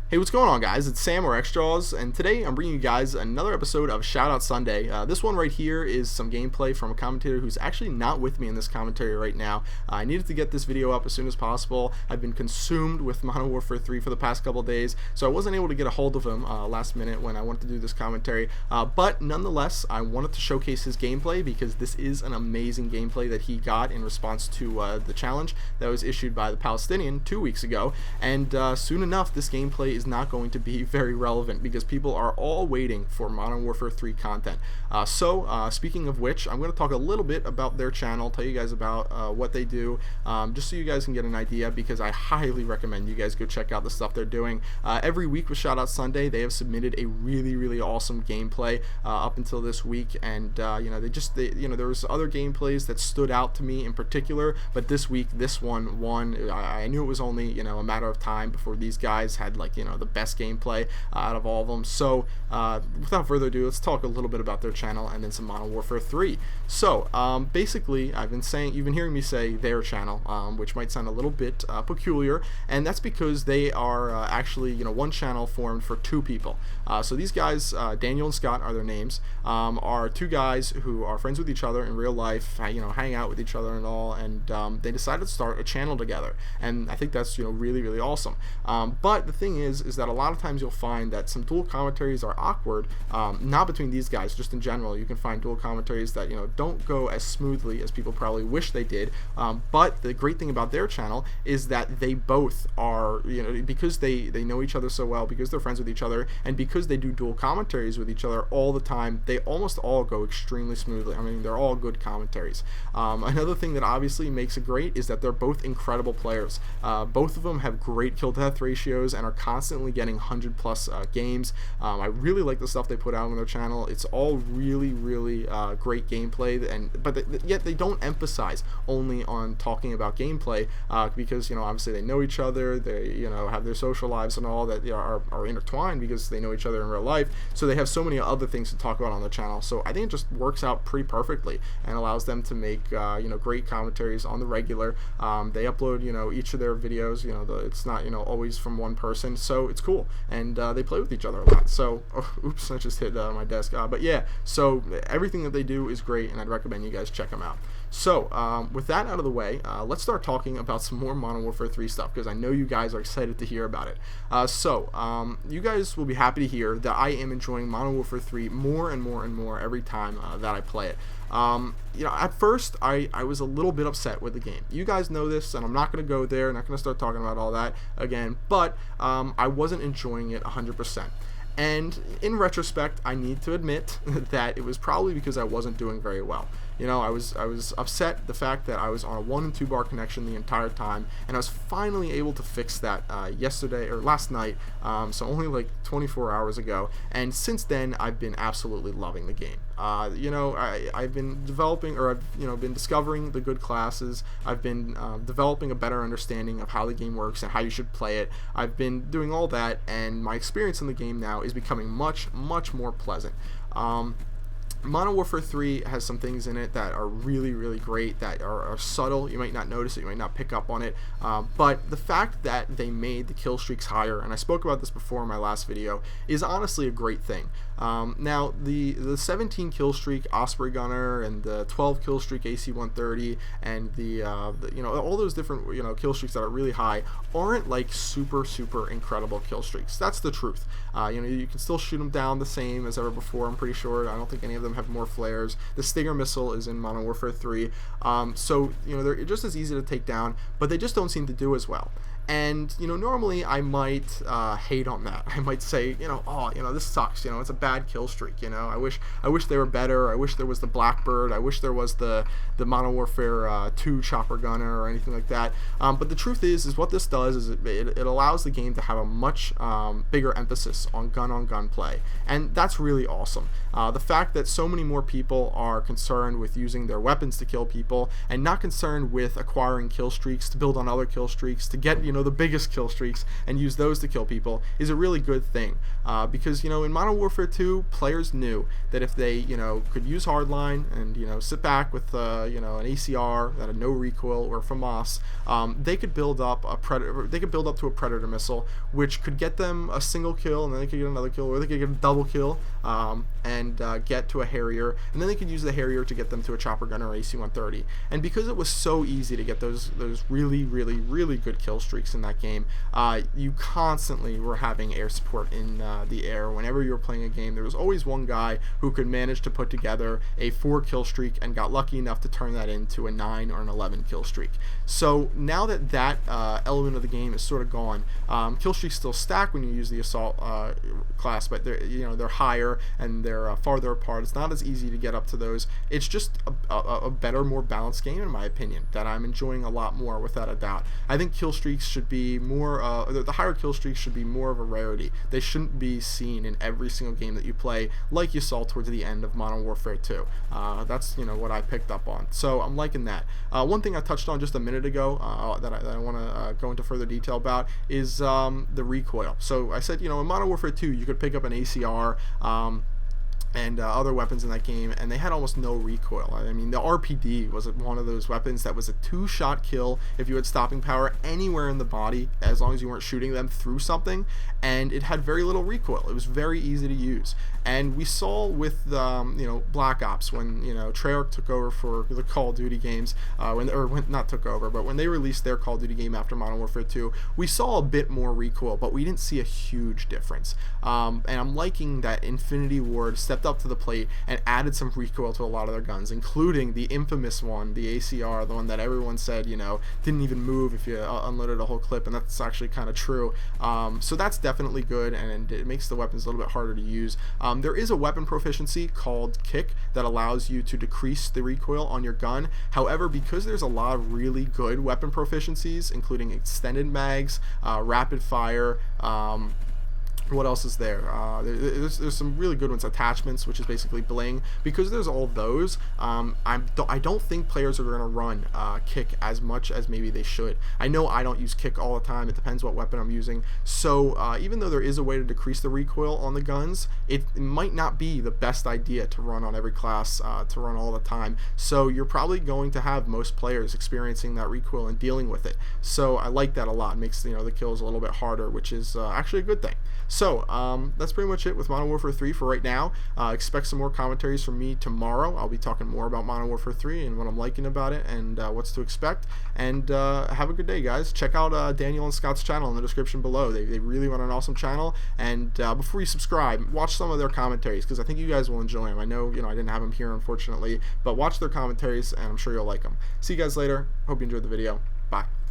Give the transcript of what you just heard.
Hey, what's going on, guys? It's Sam or xJawz, and today I'm bringing you guys another episode of Shoutout Sunday. This one right here is some gameplay from a commentator who's actually not with me in this commentary right now. I needed to get this video up as soon as possible. I've been consumed with Modern Warfare 3 for the past couple days, so I wasn't able to get a hold of him last minute when I wanted to do this commentary. But nonetheless, I wanted to showcase his gameplay because this is an amazing gameplay that he got in response to the challenge that was issued by the Palestinian 2 weeks ago. And soon enough, this gameplay is not going to be very relevant because people are all waiting for Modern Warfare 3 content. Speaking of which, I'm going to talk a little bit about their channel, tell you guys about what they do, just so you guys can get an idea, because I highly recommend you guys go check out the stuff they're doing. Every week with Shoutout Sunday, they have submitted a really awesome gameplay up until this week, and there was other gameplays that stood out to me in particular, but this week this one won. I knew it was only a matter of time before these guys had the best gameplay out of all of them. So without further ado, let's talk a little bit about their channel and then some Modern Warfare 3. So basically, you've been hearing me say their channel, which might sound a little bit peculiar, and that's because they are actually one channel formed for two people. So these guys, Daniel and Scott are their names, are two guys who are friends with each other in real life, hang out with each other and all, and they decided to start a channel together, and I think that's really awesome. But the thing is that a lot of times you'll find that some dual commentaries are awkward, not between these guys, just in general. You can find dual commentaries that don't go as smoothly as people probably wish they did, but the great thing about their channel is that they both are, because they know each other so well, because they're friends with each other, and because they do dual commentaries with each other all the time, they almost all go extremely smoothly. I mean, they're all good commentaries. Another thing that obviously makes it great is that they're both incredible players. Both of them have great kill-to-death ratios and are constantly getting 100+ games. I really like the stuff they put out on their channel. It's all really great gameplay, but yet they don't emphasize only on talking about gameplay, because obviously they know each other. They have their social lives and all that are intertwined because they know each other in real life. So they have so many other things to talk about on the channel. So I think it just works out pretty perfectly and allows them to make great commentaries on the regular. They upload each of their videos. It's not always from one person, so it's cool, and they play with each other a lot. So oops, I just hit my desk. But yeah, so everything that they do is great, and I'd recommend you guys check them out. So with that out of the way, let's start talking about some more Modern Warfare 3 stuff, because I know you guys are excited to hear about it. You guys will be happy to hear that I am enjoying Modern Warfare 3 more and more every time that I play it. At first I was a little bit upset with the game. You guys know this, and I'm not going to go there, not going to start talking about all that again, but I wasn't enjoying it 100%. And in retrospect, I need to admit that it was probably because I wasn't doing very well. I was upset the fact that I was on a 1 and 2 bar connection the entire time, and I was finally able to fix that last night, so only like 24 hours ago, and since then I've been absolutely loving the game. I've been developing, or I've been discovering the good classes. I've been developing a better understanding of how the game works and how you should play it. I've been doing all that, and my experience in the game now is becoming much more pleasant. Modern Warfare 3 has some things in it that are really great, that are subtle. You might not notice it, you might not pick up on it, but the fact that they made the kill streaks higher, and I spoke about this before in my last video, is honestly a great thing. Now the 17 kill streak Osprey Gunner and the 12 kill streak AC-130 and the all those different kill streaks that are really high aren't like super incredible kill streaks. That's the truth. You can still shoot them down the same as ever before. I'm pretty sure. I don't think any of them have more flares. The Stinger missile is in Modern Warfare 3, so they're just as easy to take down, but they just don't seem to do as well. And normally I might hate on that. I might say, this sucks. It's a bad kill streak. I wish they were better. I wish there was the Blackbird. I wish there was the Modern Warfare 2 chopper gunner or anything like that. But the truth is what this does is it allows the game to have a much bigger emphasis on gun play, and that's really awesome. The fact that so many more people are concerned with using their weapons to kill people and not concerned with acquiring kill streaks to build on other kill streaks to get the biggest kill streaks and use those to kill people is a really good thing, because in Modern Warfare 2, players knew that if they could use hardline and sit back with an ACR that had no recoil or FAMAS, they could build up to a Predator missile, which could get them a single kill, and then they could get another kill, or they could get a double kill, and get to a Harrier, and then they could use the Harrier to get them to a chopper gun or AC-130. And because it was so easy to get those really, really, really good kill streaks in that game, you constantly were having air support in the air. Whenever you were playing a game, there was always one guy who could manage to put together a 4 kill streak and got lucky enough to turn that into a 9 or an 11 kill streak. So now that element of the game is sort of gone, kill streaks still stack when you use the assault class, but they're higher and they're farther apart. It's not as easy to get up to those. It's just a better, more balanced game, in my opinion, that I'm enjoying a lot more, without a doubt. I think kill streaks should be more, the higher kill streaks should be more of a rarity. They shouldn't be seen in every single game that you play, like you saw towards the end of Modern Warfare 2. That's what I picked up on. So I'm liking that. One thing I touched on just a minute ago that I want to go into further detail about is the recoil. So I said, in Modern Warfare 2, you could pick up an ACR, and other weapons in that game, and they had almost no recoil. I mean, the RPD was one of those weapons that was a 2-shot kill if you had stopping power anywhere in the body, as long as you weren't shooting them through something, and it had very little recoil. It was very easy to use. And we saw with Black Ops, when Treyarch took over for the Call of Duty games, not took over, but when they released their Call of Duty game after Modern Warfare 2, we saw a bit more recoil, but we didn't see a huge difference. And I'm liking that Infinity Ward stepped up to the plate and added some recoil to a lot of their guns, including the infamous one, the ACR, the one that everyone said didn't even move if you unloaded a whole clip, and that's actually kind of true. So that's definitely good, and it makes the weapons a little bit harder to use. There is a weapon proficiency called Kick that allows you to decrease the recoil on your gun. However, because there's a lot of really good weapon proficiencies, including extended mags, rapid fire, what else is there? There's some really good ones. Attachments, which is basically bling. Because there's all of those, I don't think players are going to run Kick as much as maybe they should. I know I don't use Kick all the time. It depends what weapon I'm using. So even though there is a way to decrease the recoil on the guns, it might not be the best idea to run on every class, to run all the time. So you're probably going to have most players experiencing that recoil and dealing with it. So I like that a lot. It makes the kills a little bit harder, which is actually a good thing. So that's pretty much it with Modern Warfare 3 for right now. Expect some more commentaries from me tomorrow. I'll be talking more about Modern Warfare 3 and what I'm liking about it and what's to expect. And have a good day, guys. Check out Daniel and Scott's channel in the description below. They really run an awesome channel. And before you subscribe, watch some of their commentaries, because I think you guys will enjoy them. I know I didn't have them here, unfortunately, but watch their commentaries and I'm sure you'll like them. See you guys later. Hope you enjoyed the video. Bye.